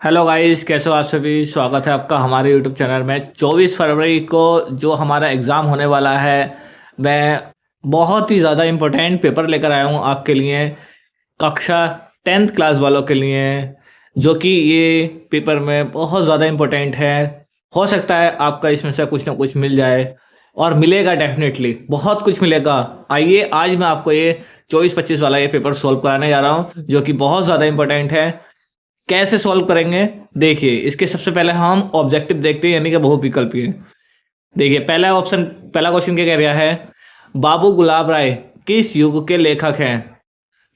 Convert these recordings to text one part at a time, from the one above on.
Hello guys, कैसे हो आप सभी। स्वागत है आपका हमारे यूट्यूब चैनल में। 24 फरवरी को जो हमारा एग्ज़ाम होने वाला है, मैं बहुत ही ज़्यादा इम्पोर्टेंट पेपर लेकर आया हूँ आपके लिए, कक्षा 10th क्लास वालों के लिए, जो कि ये पेपर में बहुत ज़्यादा इम्पोर्टेंट है। हो सकता है आपका इसमें से कुछ ना कुछ मिल जाए, और मिलेगा, डेफिनेटली बहुत कुछ मिलेगा। आइए आज मैं आपको ये 24-25 वाला ये पेपर सॉल्व कराने जा रहा हूँ, जो कि बहुत ज़्यादा इम्पोर्टेंट है। कैसे सॉल्व करेंगे, देखिए। इसके सबसे पहले हम ऑब्जेक्टिव देखते हैं, यानी कि बहुविकल्पीय। देखिए, पहला क्वेश्चन क्या कह रहा है। बाबू गुलाब राय किस युग के लेखक हैं।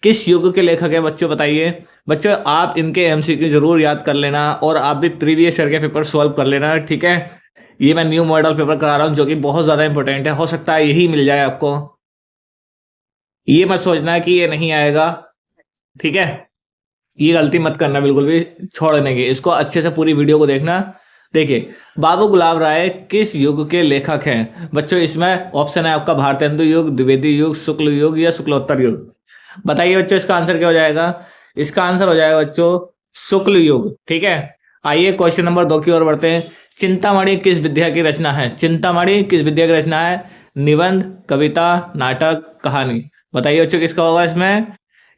किस युग के लेखक हैं बच्चों, बताइए। बच्चों, आप इनके एमसीक्यू जरूर याद कर लेना, और आप भी प्रीवियस ईयर के पेपर सॉल्व कर लेना, ठीक है। ये मैं न्यू मॉडल पेपर करा रहा हूँ, जो कि बहुत ज्यादा इंपॉर्टेंट है। हो सकता है यही मिल जाए आपको। ये मत सोचना कि ये नहीं आएगा, ठीक है। ये गलती मत करना बिल्कुल भी, छोड़ने की। इसको अच्छे से पूरी वीडियो को देखना। देखिए, बाबू गुलाब राय किस युग के लेखक हैं बच्चों। इसमें ऑप्शन है आपका भारतेंदु युग, द्विवेदी युग, शुक्ल युग या शुक्लोत्तर युग। बताइए बच्चों, इसका आंसर क्या हो जाएगा। इसका आंसर हो जाएगा बच्चों शुक्ल युग, ठीक है। आइए क्वेश्चन नंबर 2 की ओर बढ़ते हैं। चिंतामणि किस विद्या की रचना है। चिंतामणि किस विद्या की रचना है। निबंध, कविता, नाटक, कहानी। बताइए बच्चों, किसका होगा इसमें।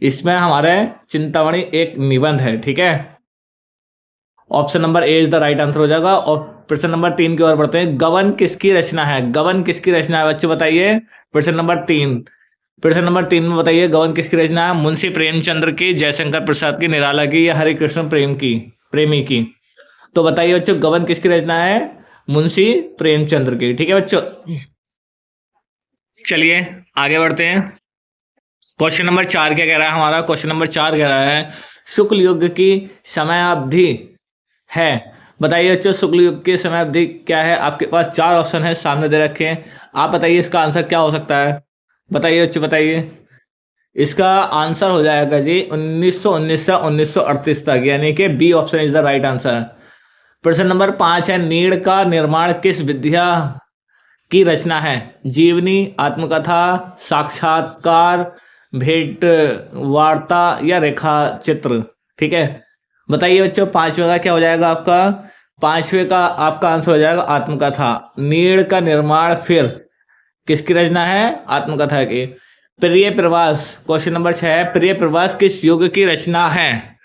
इसमें हमारे चिंतामणि एक निबंध है, ठीक है। Option number A is the right answer हो जाएगा। और प्रश्न नंबर 3 की ओर बढ़ते हैं। गबन किसकी रचना है। गबन किसकी रचना है बच्चों, बताइए। प्रश्न नंबर 3 में बताइए, गबन किसकी रचना है। मुंशी प्रेमचंद्र की, जयशंकर प्रसाद की, निराला की या हरिकृष्ण प्रेमी की। तो बताइए बच्चों, गबन किसकी रचना है। मुंशी प्रेमचंद्र की, ठीक है बच्चों। चलिए आगे बढ़ते हैं। क्वेश्चन नंबर 4 क्या कह रहा है हमारा। क्वेश्चन नंबर 4 कह रहा है, शुक्ल युग की समयावधि है। बताइए बच्चों, शुक्ल युग की समयावधि क्या है। आपके पास 4 ऑप्शन है, सामने दे रखे हैं। आप बताइए इसका आंसर क्या हो सकता है। बताइए बच्चों, बताइए। इसका आंसर हो जाएगा जी 1919 से 1938 तक, यानी कि B option is the right answer. प्रश्न नंबर 5 है, नीड़ का निर्माण किस विद्या की रचना है। जीवनी, आत्मकथा, साक्षात्कार, भेंट वार्ता या रेखा चित्र, ठीक है। बताइए बच्चों, पांचवे का क्या हो जाएगा आपका। पांचवे का आपका आंसर हो जाएगा आत्मकथा। नीड़ का निर्माण फिर किसकी रचना है। आत्मकथा की। प्रिय प्रवास, क्वेश्चन नंबर 6 है, प्रिय प्रवास किस युग की रचना है।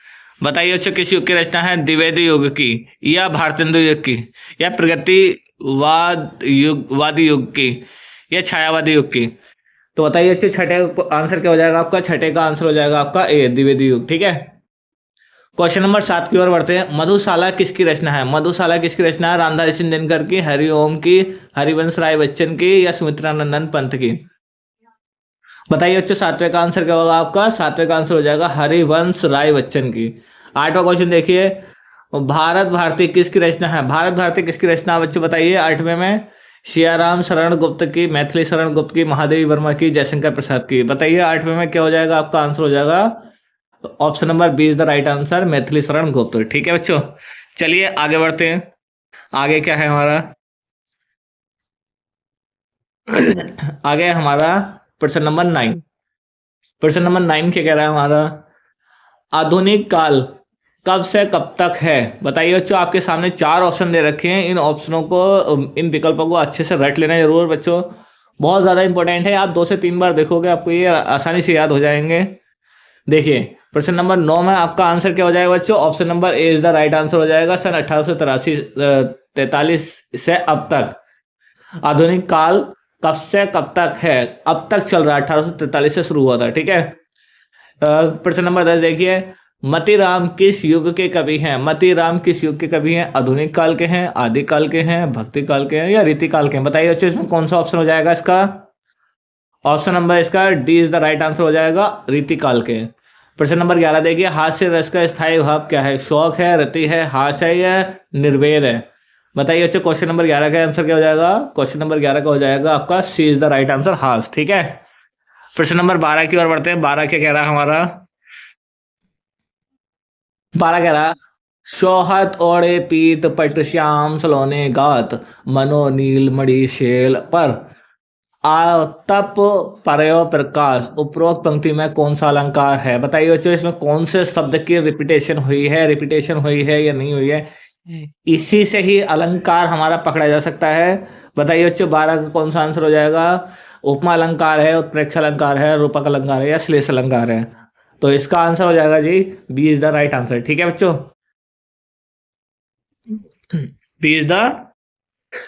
बताइए बच्चों, किस युग की रचना है। द्विवेदी युग की, या भारतेंदु युग की, या वादी युग की, या छायावादी युग की। तो बताइए बच्चों, छठे का आंसर क्या हो जाएगा आपका। छठे का आंसर हो जाएगा आपका ए, द्विवेदी युग, ठीक है। क्वेश्चन नंबर 7 की ओर बढ़ते हैं। मधुशाला किसकी रचना है। मधुशाला किसकी रचना है। रामधारी सिंह दिनकर की, हरिओम की, हरिवंश राय बच्चन की, या सुमित्रा नंदन पंत की। बताइए बच्चों, सातवें का आंसर क्या होगा आपका। सातवें का आंसर हो जाएगा हरिवंश राय बच्चन की। 8वां क्वेश्चन देखिए, भारत भारती किसकी रचना है। भारत भारती किसकी रचना है बच्चों, बताइए। 8वें में सियाराम शरण गुप्त की, मैथिली शरण गुप्त की, महादेवी वर्मा की, जयशंकर प्रसाद की। बताइए 8वें में क्या हो जाएगा आपका आंसर हो जाएगा option number B is the right answer, Maithili Sharan Gupt, ठीक है बच्चों। चलिए आगे बढ़ते हैं। आगे क्या है हमारा। आगे हमारा प्रश्न नंबर 9। प्रश्न नंबर 9 क्या कह रहा है हमारा। आधुनिक काल कब से कब तक है। बताइए बच्चों, आपके सामने 4 ऑप्शन दे रखे हैं। इन ऑप्शनों को, इन विकल्पों को अच्छे से रट लेना जरूर बच्चों, बहुत ज्यादा इंपॉर्टेंट है। आप 2 से 3 बार देखोगे, आपको ये आसानी से याद हो जाएंगे। देखिए, प्रश्न नंबर 9 में आपका आंसर क्या हो जाएगा बच्चों। Option number A is the right answer हो जाएगा। सन 1843 से अब तक। आधुनिक काल कब से कब तक है, अब तक चल रहा है। 1843 से शुरू हुआ था, ठीक है। प्रश्न नंबर 10 देखिए, मतीराम किस युग के कवि हैं। मतीराम किस युग के कवि हैं। आधुनिक काल के हैं, आदि काल के हैं, भक्ति काल के हैं, या रीति काल के हैं। बताइए बच्चों, इसमें कौन सा ऑप्शन हो जाएगा इसका। ऑप्शन नंबर इसका D is the right answer हो जाएगा, रीति काल के। प्रश्न नंबर 11 देखिए, हास्य रस का स्थायी भाव क्या है। शौक है, रति है, हास्य है, या निर्वेद है। बताइए बच्चों, क्वेश्चन नंबर 11 का आंसर क्या हो जाएगा। क्वेश्चन नंबर 11 का हो जाएगा आपका सी इज द राइट आंसर, हास, ठीक है। प्रश्न नंबर 12 की ओर बढ़ते हैं। 12 क्या कह रहा है हमारा। 12 कह रहा है, शोहत ओढ़े पीत पट श्याम सलोने गात, मनो नील मणि शेल पर। आतप परयो प्रकाश उपरोक्त पंक्ति में कौन सा अलंकार है? बताइए बच्चों, इसमें कौन से शब्द की रिपीटेशन हुई है या नहीं हुई है? इसी से ही अलंकार हमारा पकड़ा जा सकता है। बताइए बच्चों, 12 का कौन सा आंसर हो जाएगा? उपमा अलंकार है, उत्प्रेक्ष अलंकार है, रूपक अलंकार है या श्लेष अलंकार है? तो इसका आंसर हो जाएगा जी B is the right answer. ठीक है बच्चों, बी इज द।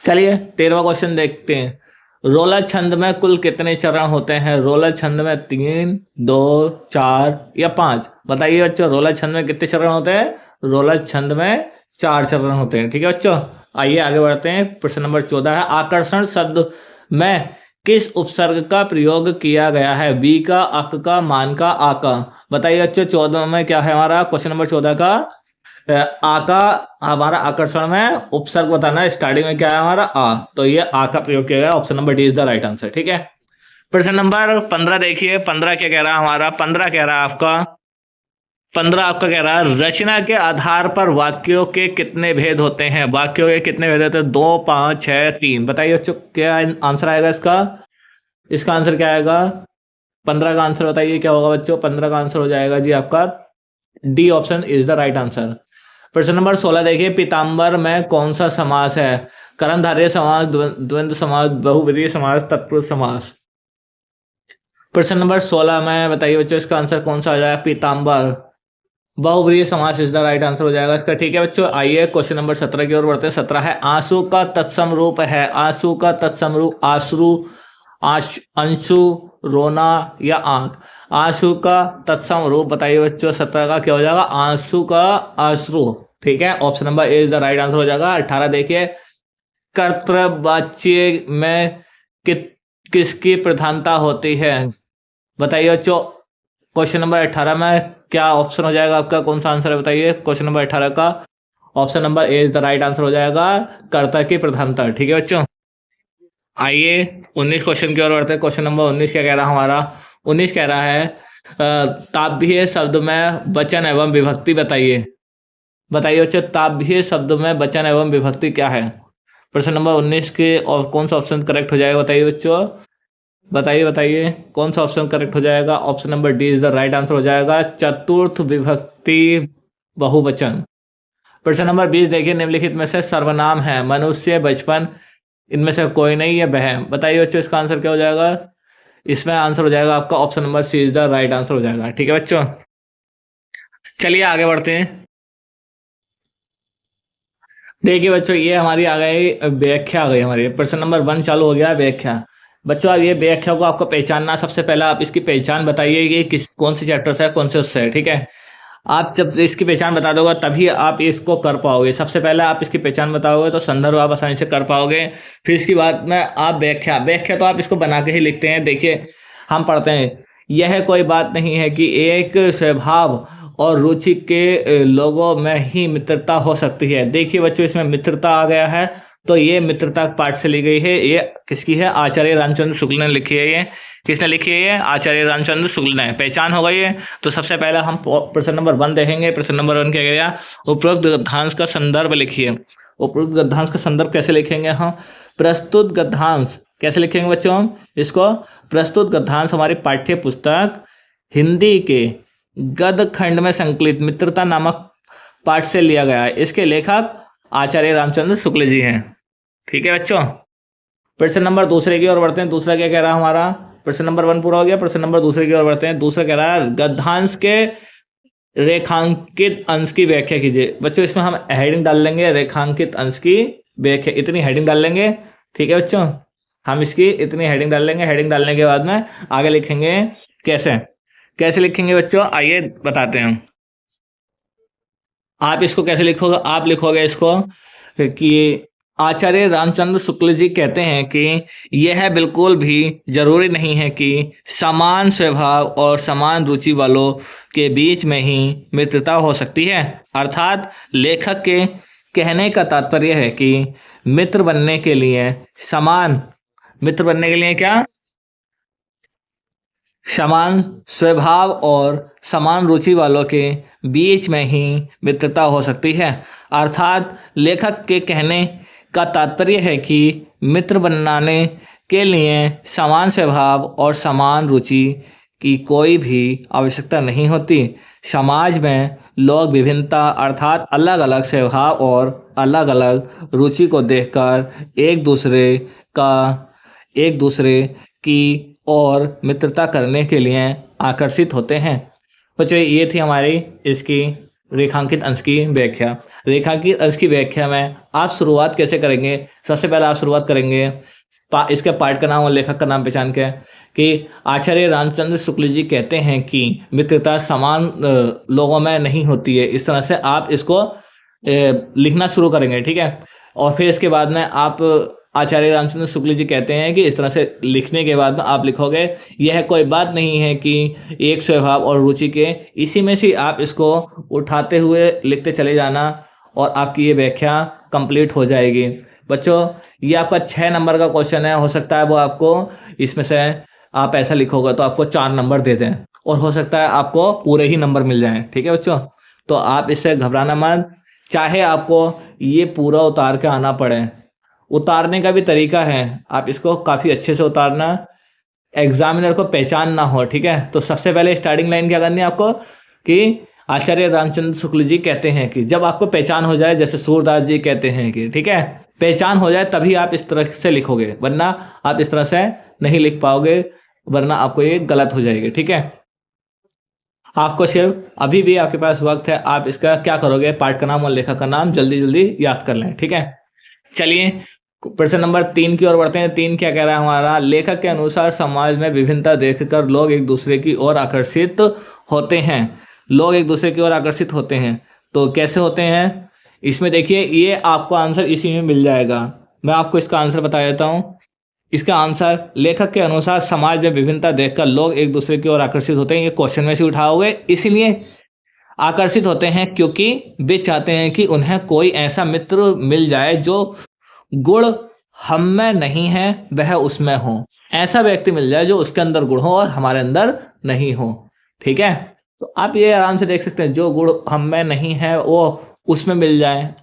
चलिए 13वां क्वेश्चन देखते हैं। रोलर छंद में कुल कितने चरण होते हैं? रोलर छंद में 3, 2, 4 या 5? बताइए बच्चों, रोलर छंद में कितने चरण होते हैं? रोलर छंद में 4 चरण होते हैं। ठीक है बच्चों, आइए आगे बढ़ते हैं। प्रश्न नंबर 14 है, आकर्षण शब्द में किस उपसर्ग का प्रयोग किया गया है? बी का, अक का, मान का, आ का? बताइए बच्चों, 14 में क्या है हमारा? क्वेश्चन नंबर 14 का आ का हमारा आकर्षण में उपसर्ग बताना है। स्टार्टिंग में क्या है हमारा? आ। तो ये आ का प्रयोग किया गया। Option number D is the right answer. ठीक है, प्रश्न नंबर 15 देखिए। 15 क्या कह रहा है हमारा? 15 कह रहा है आपका 15 आपका कह रहा है, रचना के आधार पर वाक्यों के कितने भेद होते हैं? वाक्यों के कितने भेद होते हैं? 2, 5, 6, 3? बताइए बच्चों, क्या आंसर आएगा इसका? इसका आंसर क्या आएगा? 15 का आंसर बताइए क्या होगा बच्चों? 15 का आंसर हो जाएगा जी आपका D, option is the right answer. प्रश्न नंबर 16 देखिए, पीताम्बर में कौन सा समास है? कर्मधारय समास, द्वंद्व समास, बहुव्रीहि समास, तत्पुरुष समास? प्रश्न नंबर 16 में बताइए बच्चों, इसका आंसर कौन सा हो जाएगा? पीताम्बर, बहुव्रीहि समास इज द राइट आंसर हो जाएगा इसका। ठीक है बच्चों, आइए क्वेश्चन नंबर 17 की ओर बढ़ते हैं। 17 है, आंसू का तत्सम रूप है। आंसू का तत्सम रूप आश्रु, अंशु, रोना या आंख? आंसू का तत्सम रूप बताइए बच्चों 17 का क्या हो जाएगा? आंसू का अश्रु। ठीक है, option number A is the right answer हो जाएगा। 18 देखिए, कर्तृवाच्य में किसकी प्रधानता होती है? बताइए बच्चों, क्वेश्चन नंबर 18 में क्या ऑप्शन हो जाएगा आपका? कौन सा आंसर है बताइए? क्वेश्चन नंबर 18 का option number A is the right answer हो जाएगा, कर्ता की प्रधानता। ठीक है बच्चों, आइए 19 क्वेश्चन की ओर बढ़ते हैं। क्वेश्चन नंबर 19 क्या कह रहा है हमारा? 19 कह रहा है, ताभ्य शब्द में वचन एवं विभक्ति बताइए। बताइए बच्चों, ताभ्य शब्द में वचन एवं विभक्ति क्या है? प्रश्न नंबर 19 के और कौन सा ऑप्शन करेक्ट हो जाएगा? बताइए बच्चों, बताइए कौन सा ऑप्शन करेक्ट हो जाएगा? Option number D is the right answer हो जाएगा, चतुर्थ विभक्ति बहुवचन। प्रश्न नंबर 20 देखिए, निम्नलिखित में से सर्वनाम है मनुष्य, बचपन, इनमें से कोई नहीं है वह? बताइए बच्चों, इसका आंसर क्या हो जाएगा? इसमें आंसर हो जाएगा आपका option number C is the right answer हो जाएगा। ठीक है बच्चों, चलिए आगे बढ़ते हैं। देखिए बच्चों, ये हमारी आ गई व्याख्या, आ गई हमारी। प्रश्न नंबर 1 चालू हो गया, व्याख्या। बच्चों अब ये व्याख्या को आपको पहचानना, सबसे पहले आप इसकी पहचान बताइए कि किस कौन सी चैप्टर से है, कौन से उससे है। ठीक है, आप जब इसकी पहचान बता दोगे तभी आप इसको कर पाओगे। सबसे पहले आप इसकी पहचान बताओगे तो संदर्भ आप आसानी से कर पाओगे। फिर इसके बाद में आप व्याख्या तो आप इसको बना के ही लिखते हैं। देखिए हम पढ़ते हैं, यह कोई बात नहीं है कि एक स्वभाव और रुचि के लोगों में ही मित्रता हो सकती है। देखिए बच्चों, इसमें मित्रता आ गया है, तो ये मित्रता पाठ से ली गई है। ये किसकी है? आचार्य रामचंद्र शुक्ल ने लिखी है। ये किसने लिखी है? ये आचार्य रामचंद्र शुक्ल ने। पहचान हो गई है। तो सबसे पहले हम प्रश्न नंबर 1 देखेंगे। प्रश्न नंबर 1 क्या गया? उपरोक्त गद्यांश का संदर्भ लिखिए। उपरोक्त गद्यांश का संदर्भ कैसे लिखेंगे हम? प्रस्तुत गद्यांश कैसे लिखेंगे बच्चों हम इसको? प्रस्तुत गद्यांश हमारी पाठ्य पुस्तक हिंदी के गद्य खंड में संकलित मित्रता नामक पाठ से लिया गया है। इसके लेखक आचार्य रामचंद्र शुक्ल जी हैं। ठीक है बच्चों, प्रश्न नंबर दूसरे की ओर बढ़ते हैं। दूसरा क्या कह रहा है हमारा? प्रश्न नंबर 1 पूरा हो गया। प्रश्न नंबर दूसरे की ओर बढ़ते हैं। दूसरा कह रहा है, गद्यांश के रेखांकित अंश की व्याख्या कीजिए। बच्चों इसमें हम हेडिंग डाल लेंगे, रेखांकित अंश की व्याख्या, इतनी हेडिंग डाल लेंगे। ठीक है बच्चों, हम इसकी इतनी हेडिंग डाल लेंगे। हेडिंग डालने के बाद में आगे लिखेंगे कैसे लिखेंगे बच्चों, आइए बताते हैं। आप इसको कैसे लिखोगे? आप लिखोगे इसको कि आचार्य रामचंद्र शुक्ल जी कहते हैं कि यह बिल्कुल भी जरूरी नहीं है कि समान स्वभाव और समान रुचि वालों के बीच में ही मित्रता हो सकती है। अर्थात लेखक के कहने का तात्पर्य है कि मित्र बनने के लिए क्या? समान स्वभाव और समान रुचि वालों के बीच में ही मित्रता हो सकती है। अर्थात लेखक के कहने का तात्पर्य है कि मित्र बनाने के लिए समान स्वभाव और समान रुचि की कोई भी आवश्यकता नहीं होती। समाज में लोग विभिन्नता अर्थात अलग अलग स्वभाव और अलग अलग रुचि को देखकर एक दूसरे की और मित्रता करने के लिए आकर्षित होते हैं। बच्चों, ये थी हमारी इसकी रेखांकित अंश की व्याख्या। रेखांकित अंश की व्याख्या में आप शुरुआत कैसे करेंगे? सबसे पहले आप शुरुआत करेंगे इसके पाठ का नाम और लेखक का नाम पहचान के कि आचार्य रामचंद्र शुक्ल जी कहते हैं कि मित्रता समान लोगों में नहीं होती है। इस तरह से आप इसको लिखना शुरू करेंगे, ठीक है। और फिर इसके बाद में आप आचार्य रामचंद्र शुक्ल जी कहते हैं कि इस तरह से लिखने के बाद में आप लिखोगे, यह कोई बात नहीं है कि एक स्वभाव और रुचि के, इसी में से आप इसको उठाते हुए लिखते चले जाना और आपकी ये व्याख्या कंप्लीट हो जाएगी। बच्चों, ये आपका 6 नंबर का क्वेश्चन है। हो सकता है वो आपको इसमें से आप ऐसा लिखोगे तो आपको 4 नंबर दे दें, और हो सकता है आपको पूरे ही नंबर मिल जाएं, ठीक है बच्चों। तो आप इससे घबराना मत, चाहे आपको ये पूरा उतार के आना पड़े, उतारने का भी तरीका है। आप इसको काफ़ी अच्छे से उतारना, एग्जामिनर को पहचानना हो, ठीक है। तो सबसे पहले स्टार्टिंग लाइन क्या करनी है आपको कि आचार्य रामचंद्र शुक्ल जी कहते हैं कि, जब आपको पहचान हो जाए, जैसे सूरदास जी कहते हैं कि, ठीक है, पहचान हो जाए तभी आप इस तरह से लिखोगे, वरना आप इस तरह से नहीं लिख पाओगे, वरना आपको ये गलत हो जाएगी, ठीक है। आपको सिर्फ अभी भी आपके पास वक्त है, आप इसका क्या करोगे, पाठ का नाम और लेखक का नाम जल्दी जल्दी याद कर लें, ठीक है। चलिए प्रश्न नंबर 3 की ओर बढ़ते हैं। 3 क्या कह रहा है हमारा? लेखक के अनुसार समाज में विभिन्नता देखकर लोग एक दूसरे की ओर आकर्षित होते हैं। लोग एक दूसरे की ओर आकर्षित होते हैं, तो कैसे होते हैं? इसमें देखिए, ये आपको आंसर इसी में मिल जाएगा। मैं आपको इसका आंसर बता देता हूँ। इसका आंसर, लेखक के अनुसार समाज में विभिन्नता देखकर लोग एक दूसरे की ओर आकर्षित होते हैं, ये क्वेश्चन में से उठाओगे। इसलिए आकर्षित होते हैं क्योंकि वे चाहते हैं कि उन्हें कोई ऐसा मित्र मिल जाए जो गुण हम में नहीं है वह उसमें हो। ऐसा व्यक्ति मिल जाए जो उसके अंदर गुण हो और हमारे अंदर नहीं हो, ठीक है। तो आप ये आराम से देख सकते हैं, जो गुण हम में नहीं है वो उसमें मिल जाए,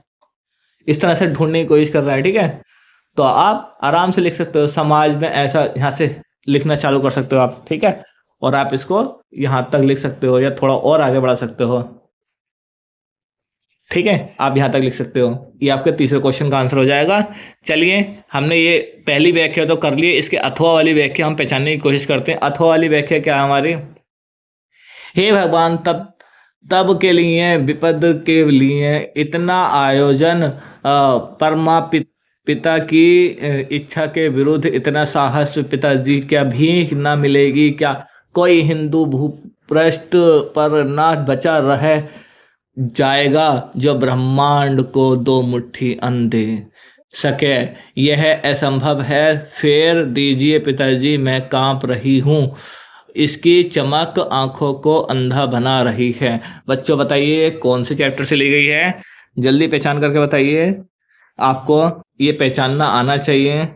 इस तरह से ढूंढने की कोशिश कर रहा है, ठीक है। तो आप आराम से लिख सकते हो, समाज में ऐसा, यहाँ से लिखना चालू कर सकते हो आप, ठीक है। और आप इसको यहाँ तक लिख सकते हो या थोड़ा और आगे बढ़ा सकते हो, ठीक है। आप यहाँ तक लिख सकते हो। ये आपके तीसरे क्वेश्चन का आंसर हो जाएगा। चलिए, हमने ये पहली व्याख्या तो कर ली, इसके अथवा वाली व्याख्या हम पहचानने की कोशिश करते हैं। अथवा वाली व्याख्या क्या है हमारी? हे भगवान, तब के लिए, विपद के लिए इतना आयोजन, पिता की इच्छा के विरुद्ध इतना साहस पिताजी क्या भी ना मिलेगी क्या? कोई हिंदू भूपृष्ठ पर ना बचा रह जाएगा जो ब्रह्मांड को 2 मुट्ठी अन्न दे सके। यह असंभव है, फेर दीजिए पिताजी, मैं कांप रही हूँ। इसकी चमक आंखों को अंधा बना रही है। बच्चों, बताइए कौन से चैप्टर से ली गई है? जल्दी पहचान करके बताइए। आपको ये पहचानना आना चाहिए।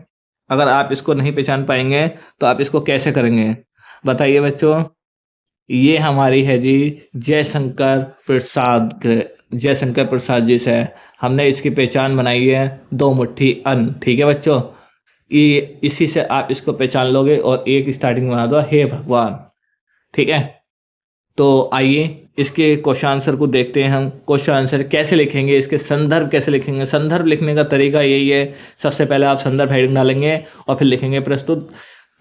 अगर आप इसको नहीं पहचान पाएंगे तो आप इसको कैसे करेंगे? बताइए बच्चों। ये हमारी है जी जयशंकर प्रसाद जी से हमने इसकी पहचान बनाई है, 2 मुट्ठी अन्न, ठीक है बच्चों। ये इसी से आप इसको पहचान लोगे और एक स्टार्टिंग बना दो, हे भगवान, ठीक है। तो आइए इसके क्वेश्चन आंसर को देखते हैं हम। क्वेश्चन आंसर कैसे लिखेंगे, इसके संदर्भ कैसे लिखेंगे? संदर्भ लिखने का तरीका यही है, सबसे पहले आप संदर्भ हेडिंग डालेंगे और फिर लिखेंगे प्रस्तुत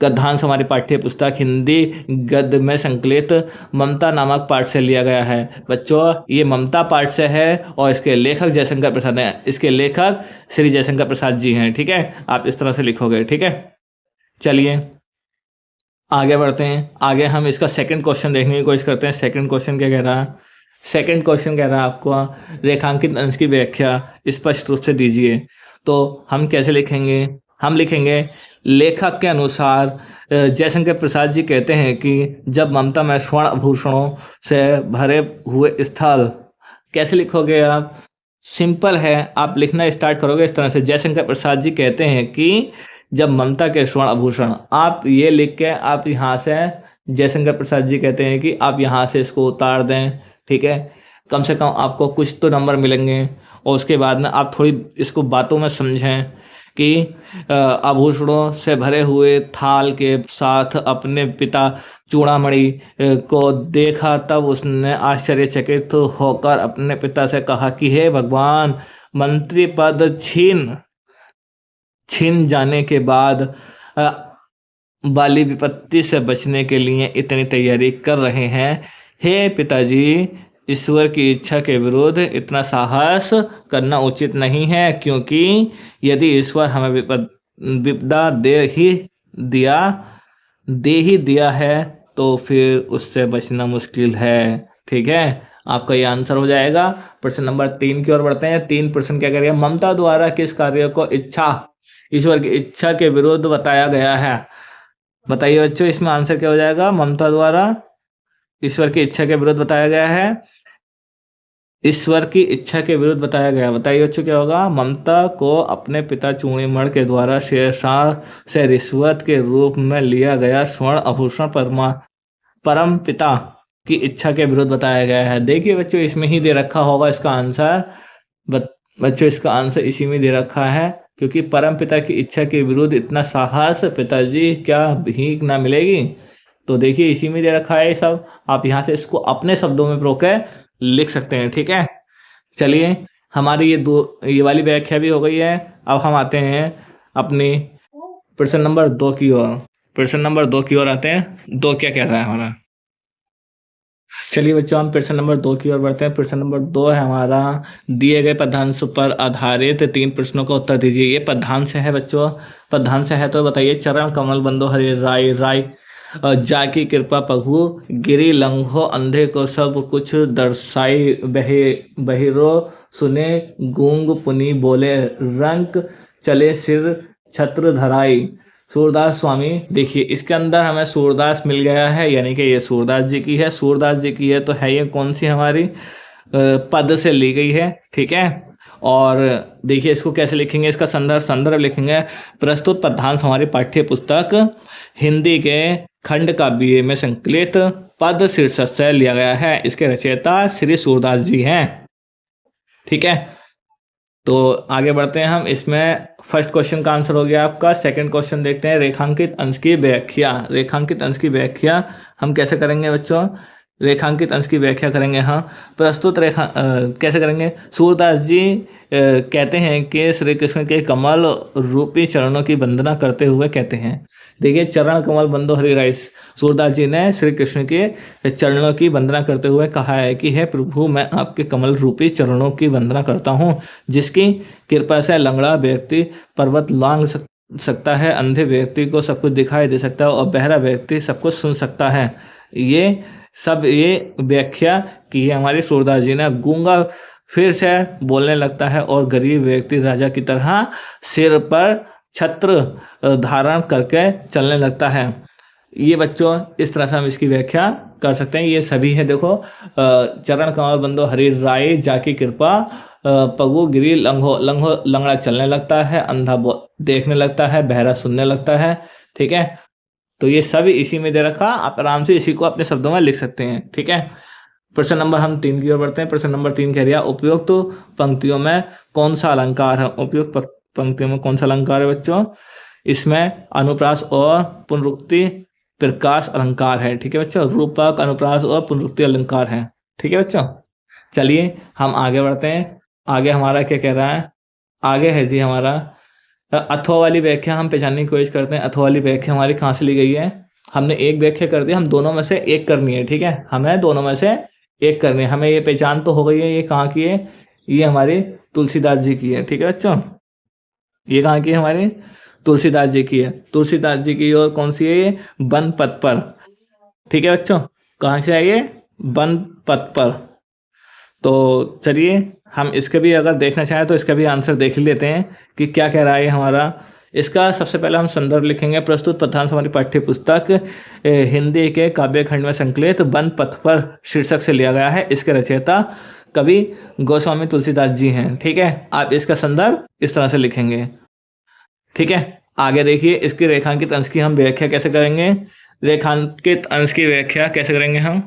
गद्यांश हमारी पाठ्य पुस्तक हिंदी गद्य में संकलित ममता नामक पाठ से लिया गया है। बच्चों, ये ममता पाठ से है और इसके लेखक जयशंकर प्रसाद हैं। इसके लेखक श्री जयशंकर प्रसाद जी हैं, ठीक है। आप इस तरह से लिखोगे, ठीक है। चलिए आगे बढ़ते हैं। आगे हम इसका सेकंड क्वेश्चन देखने की कोशिश करते हैं। सेकंड क्वेश्चन क्या कह रहा है? सेकंड क्वेश्चन कह रहा है आपको रेखांकित अंश की व्याख्या स्पष्ट रूप से दीजिए। तो हम कैसे लिखेंगे? हम लिखेंगे, लेखक के अनुसार जयशंकर प्रसाद जी कहते हैं कि जब ममता में स्वर्ण आभूषणों से भरे हुए स्थल। कैसे लिखोगे आप? सिंपल है, आप लिखना स्टार्ट करोगे इस तरह से, जयशंकर प्रसाद जी कहते हैं कि जब ममता के स्वर्ण आभूषण, आप ये लिख के आप यहाँ से, जयशंकर प्रसाद जी कहते हैं कि आप यहाँ से इसको उतार दें, ठीक है। कम से कम आपको कुछ तो नंबर मिलेंगे और उसके बाद में आप थोड़ी इसको बातों में समझें कि आभूषणों से भरे हुए थाल के साथ अपने पिता चूड़ामणि को देखा, तब उसने आश्चर्यचकित होकर अपने पिता से कहा कि हे भगवान, मंत्री पद छीन छिन जाने के बाद वाली विपत्ति से बचने के लिए इतनी तैयारी कर रहे हैं। हे पिताजी, ईश्वर की इच्छा के विरुद्ध इतना साहस करना उचित नहीं है, क्योंकि यदि ईश्वर हमें विपदा दे ही दिया है तो फिर उससे बचना मुश्किल है। ठीक है, आपका ये आंसर हो जाएगा। प्रश्न नंबर 3 की ओर बढ़ते हैं। 3 प्रश्न क्या करेगा? ममता द्वारा किस कार्य को ईश्वर की इच्छा के विरुद्ध बताया गया है? बताइए बच्चों, इसमें आंसर क्या हो जाएगा? ममता द्वारा ईश्वर की इच्छा के विरुद्ध बताया गया है। ईश्वर की इच्छा के विरुद्ध बताया गया। बताइए बच्चों क्या होगा? ममता को अपने पिता चूड़ीमणि के द्वारा शेरशाह से रिश्वत के रूप में लिया गया स्वर्ण आभूषण परम पिता की इच्छा के विरुद्ध बताया गया है। देखिए बच्चों, इसमें ही दे रखा होगा इसका आंसर। बच्चों, इसका आंसर इसी में दे रखा है, क्योंकि परम पिता की इच्छा के विरुद्ध इतना साहस पिताजी क्या भीख ना मिलेगी। तो देखिए, इसी में दे रखा है सब। आप यहाँ से इसको अपने शब्दों में प्रो के लिख सकते हैं। ठीक है, चलिए, हमारी ये वाली व्याख्या भी हो गई है। अब हम आते हैं अपनी प्रश्न नंबर 2 की ओर। प्रश्न नंबर 2 की ओर आते हैं। 2 क्या कह रहा है हमारा? चलिए बच्चों, हम प्रश्न नंबर 2 की ओर बढ़ते हैं। प्रश्न नंबर 2 है हमारा, दिए गए पद्यांश पर आधारित 3 प्रश्नों का उत्तर दीजिए। ये पद्यांश है बच्चों। पद्यांश है तो बताइए। चरण कमल बंदो हरि राय राय, जाकी कृपा पघु गिरी लंघो, अंधे को सब कुछ दर्शाई, बहिरो सुने गूंग पुनी बोले, रंक चले सिर छत्र धराई। सूरदास स्वामी। देखिए, इसके अंदर हमें सूरदास मिल गया है, यानी कि ये सूरदास जी की है। सूरदास जी की है तो है ये कौन सी हमारी पद से ली गई है। ठीक है, और देखिए इसको कैसे लिखेंगे, इसका संदर्भ लिखेंगे। प्रस्तुत पद्यांश हमारी पाठ्य पुस्तक हिंदी के खंड काव्य में संकलित पद शीर्षक से लिया गया है। इसके रचयिता श्री सूरदास जी हैं। ठीक है, तो आगे बढ़ते हैं हम। इसमें फर्स्ट क्वेश्चन का आंसर हो गया आपका। सेकंड क्वेश्चन देखते हैं। रेखांकित अंश की व्याख्या। रेखांकित अंश की व्याख्या हम कैसे करेंगे बच्चों? रेखांकित अंश की व्याख्या करेंगे। हाँ, प्रस्तुत कैसे करेंगे? सूरदास जी कहते हैं कि श्री कृष्ण के कमल रूपी चरणों की वंदना करते हुए कहते हैं। देखिए, चरण कमल बंदो हरि राय, सूरदास जी ने श्री कृष्ण के चरणों की वंदना करते हुए कहा है कि हे प्रभु, मैं आपके कमल रूपी चरणों की वंदना करता हूँ, जिसकी कृपा से लंगड़ा व्यक्ति पर्वत लांघ सकता है, अंधे व्यक्ति को सब कुछ दिखाई दे सकता है और बहरा व्यक्ति सब कुछ सुन सकता है। ये व्याख्या की है हमारे सूरदास जी ने। गूंगा फिर से बोलने लगता है और गरीब व्यक्ति राजा की तरह सिर पर छत्र धारण करके चलने लगता है। ये बच्चों, इस तरह से हम इसकी व्याख्या कर सकते हैं। ये सभी है। देखो, चरण कमल बंदो हरि राय, जाकी कृपा पगु गिरी लंघो लंगड़ा चलने लगता है, अंधा देखने लगता है, बहरा सुनने लगता है। ठीक है, तो ये सभी इसी में दे रखा। आप आराम से इसी को अपने शब्दों में लिख सकते हैं। ठीक है, प्रश्न नंबर हम 3 की ओर बढ़ते हैं। प्रश्न नंबर 3 कह रहा है, उपयुक्त पंक्तियों में कौन सा अलंकार है? उपयुक्त पंक्तियों में कौन सा अलंकार है बच्चों? इसमें अनुप्रास और पुनरुक्ति प्रकाश अलंकार है। ठीक है बच्चों, रूपक, अनुप्रास और पुनरुक्ति अलंकार है। ठीक है बच्चों, चलिए हम आगे बढ़ते हैं। आगे हमारा क्या कह रहा है? आगे है जी हमारा अथवा वाली व्याख्या हम पहचानने की कोशिश करते हैं। अथवा वाली व्याख्या हमारी कहाँ से ली गई है? हमने एक व्याख्या कर दी, हम दोनों में से एक करनी है। ठीक है, हमें दोनों में से एक करनी है। हमें ये पहचान तो हो गई है, ये कहाँ की है? ये हमारी तुलसीदास जी की है। ठीक है बच्चों, ये कहाँ की है? हमारी तुलसीदास जी की है। तुलसीदास जी की और कौन सी है? ये वन पद पर। ठीक है बच्चों, कहाँ से है ये? वन पद पर। तो चलिए हम इसके भी अगर देखना चाहें तो इसका भी आंसर देख लेते हैं कि क्या कह रहा है हमारा। इसका सबसे पहले हम संदर्भ लिखेंगे। प्रस्तुत पद्यांश हमारी पाठ्य पुस्तक हिंदी के काव्य खंड में संकलित वन पथ पर शीर्षक से लिया गया है। इसके रचयिता कवि गोस्वामी तुलसीदास जी हैं। ठीक है, आप इसका संदर्भ इस तरह से लिखेंगे। ठीक है, आगे देखिए, इसके रेखांकित अंश की हम व्याख्या कैसे करेंगे? रेखांकित अंश की व्याख्या कैसे करेंगे हम?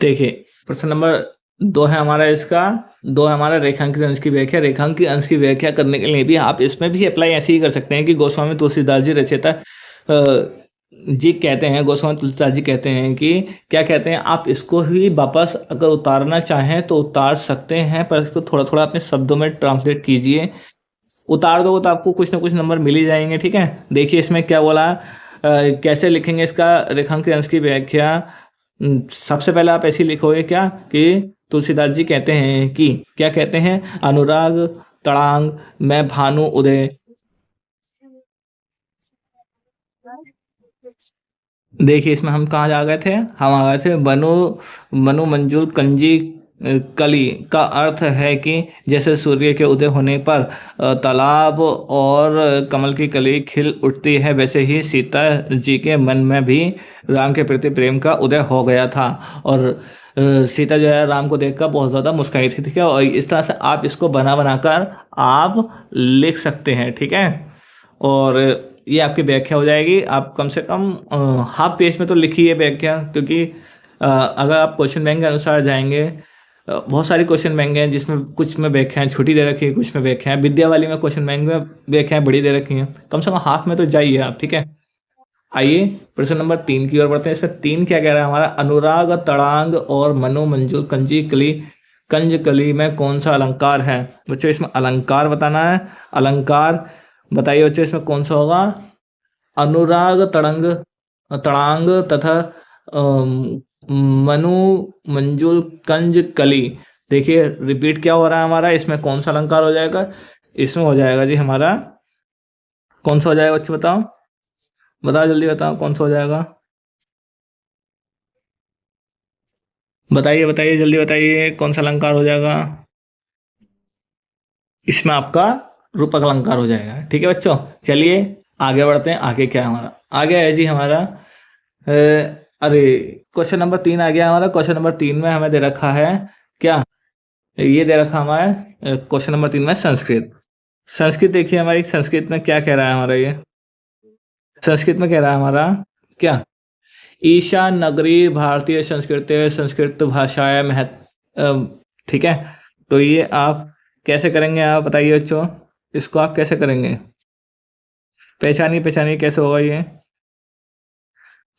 देखिए, प्रश्न नंबर दो है हमारा इसका, दो है हमारा रेखांकित अंश की व्याख्या। रेखांकित अंश की व्याख्या करने के लिए भी आप इसमें भी अप्लाई ऐसे ही कर सकते हैं कि गोस्वामी तुलसीदास जी रचयिता जी कहते हैं, गोस्वामी तुलसीदास जी कहते हैं कि क्या कहते हैं, आप इसको ही वापस अगर उतारना चाहें तो उतार सकते हैं, पर इसको थोड़ा थोड़ा अपने शब्दों में ट्रांसलेट कीजिए। उतार दो तो आपको कुछ ना कुछ नंबर मिल ही जाएंगे। ठीक है, देखिए इसमें क्या बोला, कैसे लिखेंगे इसका रेखांकित अंश की व्याख्या। सबसे पहले आप ऐसे ही लिखोगे क्या कि तुलसीदास जी कहते हैं कि, क्या कहते हैं, अनुराग तड़ांग मैं भानु उदय। देखिए इसमें हम कहाँ आ गए थे, हम आ गए थे मनु मनु मंजूल कंजी कली का अर्थ है कि जैसे सूर्य के उदय होने पर तालाब और कमल की कली खिल उठती है, वैसे ही सीता जी के मन में भी राम के प्रति प्रेम का उदय हो गया था। और सीता जो है राम को देखकर बहुत ज़्यादा मुस्कुराई थी। ठीक है, और इस तरह से आप इसको बना बनाकर आप लिख सकते हैं। ठीक है, और ये आपकी व्याख्या हो जाएगी। आप कम से कम हाफ पेज में तो लिखिए व्याख्या, क्योंकि अगर आप क्वेश्चन बैंक के अनुसार जाएंगे, बहुत सारी क्वेश्चन बैंक हैं जिसमें कुछ में व्याख्याएं छोटी दे रखी है, कुछ में व्याख्याएं, विद्या वाली में क्वेश्चन बैंक में व्याख्याएं बड़ी दे रखी हैं। कम से कम हाफ में तो जाइए आप। ठीक है, आइए प्रश्न नंबर 3 की ओर बढ़ते हैं। इसमें 3 क्या कह रहा है हमारा, अनुराग तड़ांग और मनो मंजूर कंजी कली कंज कली में कौन सा अलंकार है। बच्चों इसमें अलंकार बताना है। अलंकार बताइए बच्चों, इसमें कौन सा होगा। अनुराग तड़ंग तड़ांग तथा मनु मंजुल कंज कली। देखिए रिपीट क्या हो रहा है हमारा, इसमें कौन सा अलंकार हो जाएगा। इसमें हो जाएगा जी हमारा, कौन सा हो जाएगा बच्चे बताओ, बताओ जल्दी बताओ कौन सा हो जाएगा, बताइए बताइए जल्दी बताइए कौन सा अलंकार हो जाएगा। इसमें आपका रूपक अलंकार हो जाएगा। ठीक है बच्चों, चलिए आगे बढ़ते हैं। आगे क्या है हमारा, आगे है जी हमारा अरे क्वेश्चन नंबर 3 आ गया हमारा। क्वेश्चन नंबर 3 में हमें दे रखा है क्या, ये दे रखा हमारा क्वेश्चन नंबर 3 में संस्कृत। संस्कृत देखिए हमारी, संस्कृत में क्या कह रहा है हमारा, ये संस्कृत में कह रहा है हमारा क्या, ईशा नगरी भारतीय संस्कृति संस्कृत भाषाएं ठीक है, तो ये आप कैसे करेंगे, आप बताइए बच्चों, इसको आप कैसे करेंगे, पहचानिए पहचानिए कैसे होगा ये।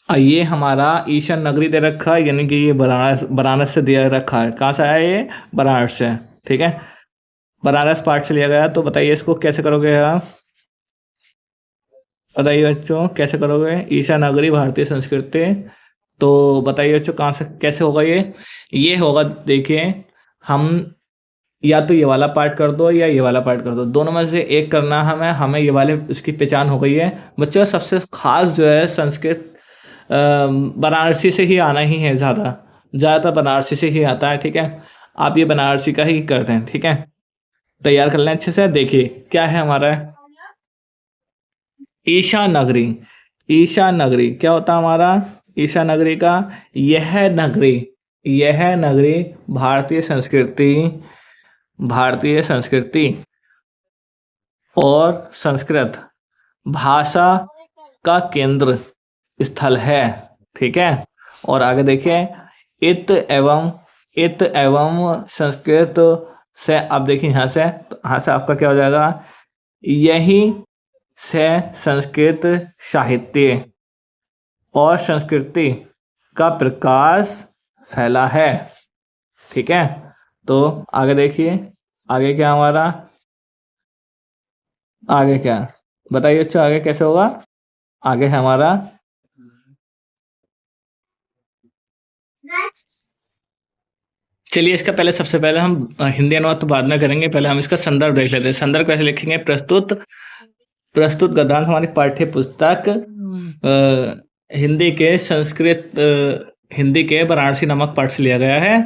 ये हमारा ईशान नगरी दे रखा है, यानी कि ये बनारस, बनारस से दिया रखा है। कहाँ से आया ये, बनारस से। ठीक है, बनारस पार्ट से लिया गया। तो बताइए इसको कैसे करोगे आप, बताइए बच्चों कैसे करोगे। ईशा नगरी भारतीय संस्कृति, तो बताइए बच्चों कहाँ से कैसे होगा ये होगा, देखिए हम या तो ये वाला पार्ट कर दो या ये वाला पार्ट कर दो, दोनों में से एक करना हमें, हमें ये वाले इसकी पहचान हो गई है बच्चों। सबसे खास जो है संस्कृत बनारसी से ही आना ही है, ज़्यादातर बनारसी से ही आता है। ठीक है, आप ये बनारसी का ही करते हैं। ठीक है, तैयार कर लें अच्छे से। देखिए क्या है हमारा, ईशा नगरी। ईशा नगरी क्या होता है हमारा, ईशा नगरी का, यह नगरी भारतीय संस्कृति, भारतीय संस्कृति और संस्कृत भाषा का केंद्र स्थल है। ठीक है, और आगे देखिए, इत एवं संस्कृत से, अब देखिए यहाँ से आपका क्या हो जाएगा, यही से संस्कृत साहित्य और संस्कृति का प्रकाश फैला है। ठीक है, तो आगे देखिए, आगे क्या हमारा, आगे क्या बताइए अच्छा, आगे कैसे होगा। आगे है हमारा, चलिए इसका पहले, सबसे पहले हम हिंदी अनुवाद तो बाद में करेंगे, पहले हम इसका संदर्भ देख लेते हैं। संदर्भ कैसे लिखेंगे, प्रस्तुत गद्यांश हमारी पाठ्य पुस्तक हिंदी के संस्कृत हिंदी के वाराणसी नामक पाठ से लिया गया है।